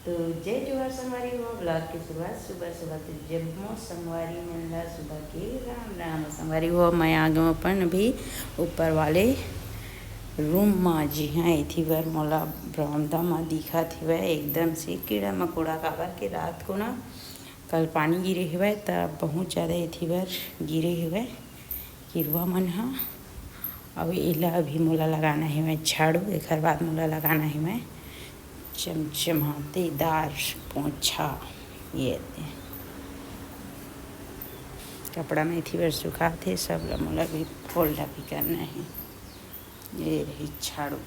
तो जय जोहार संगवारी हो। ब्लॉग की शुरुआत सुबह सुबह तो जब मो संगवारी मिलना सुबह के राम राम संगवारी हो। मैं आ गया अपन अभी ऊपर वाले रूम में। जी हाँ, इथी बार मोला बरामदा में दिखा थी वह एकदम से कीड़ा मकोड़ा काबर के रात को ना कल पानी गिरे हुए तब बहुत ज़्यादा इथी बार गिरे हुए किरवा मन हा। अब एला अभी मोला लगाना है मैं झाड़ू, एक बाद मोला लगाना है मैं चमचमातेदार पोछा। ये कपड़ा में इथी बार सुखा थे सब ला मोला भी फोल्ड भी करना है। ये रही झाड़ू।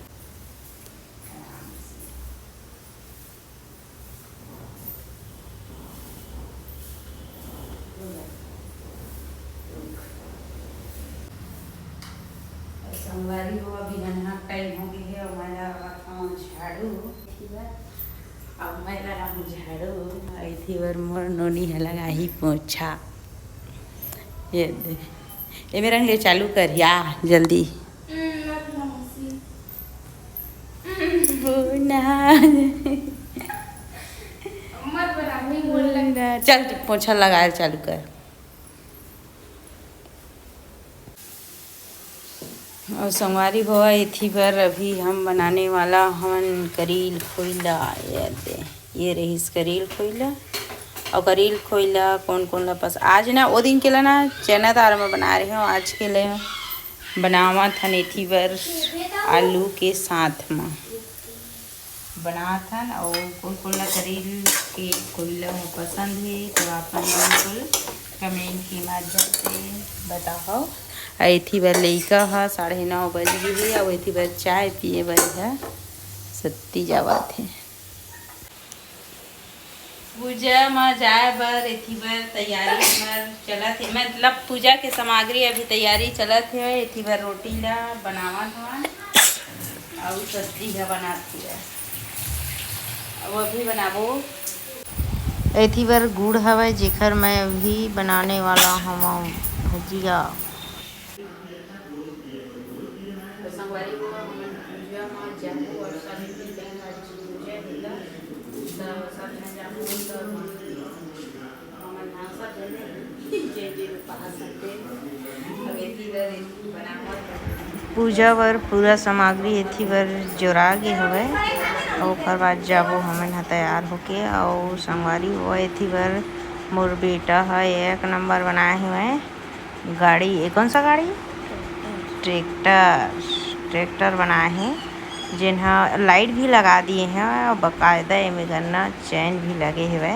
संगवारी हो अभी नन्हा टाइम हो गई है और मैं रखा झाड़ू। अब मैं लगा झाड़ू इथी बार मोर नोनी है लगा ही पोछा। ये दे ये मेरा ले चालू कर या जल्दी ना चल पोछा लगा चालू कर। और संगवारी भवा इथी पर अभी हम बनाने वाला हवन करील खोइला। ये रही करील खोइला और करील खोइला कौन कौन ला पस आज ना वो दिन के ला ना चना दाल में बना रही हूँ। आज के लिए बनावा था इथी पर आलू के साथ में बना था और कौन ला करील के खोइला में पसंद है तो आप बिल्कुल कमेंट की माध्यम से बताओ। इथी बार लइका हा 9:30 बज गई है और इथी बार चाय पिए बर है सत्ती जावत है। पूजा में जाए बर इथी बार तैयारी में चलत है, मतलब पूजा के सामग्री अभी तैयारी चलत है। इथी बार रोटी ला बनावत हवा और सब्जी है बनाती है वो भी बनाबो। इथी बार गुड़ हवा जेकर मैं अभी बनाने वाला हूँ भुजिया। पूजा बर पूरा सामग्री इथी बार जोरा गे हवे और ओकर बाद जाबो हमन ह तैयार होके। और संगवारी वो इथी बार मोर बेटा है 1 नंबर बनाए हुए गाड़ी। ये कौन सा गाड़ी? ट्रैक्टर बनाए हैं जिन्हें लाइट भी लगा दिए हैं और बाकायदा इनमें गन्ना चैन भी लगे हुए।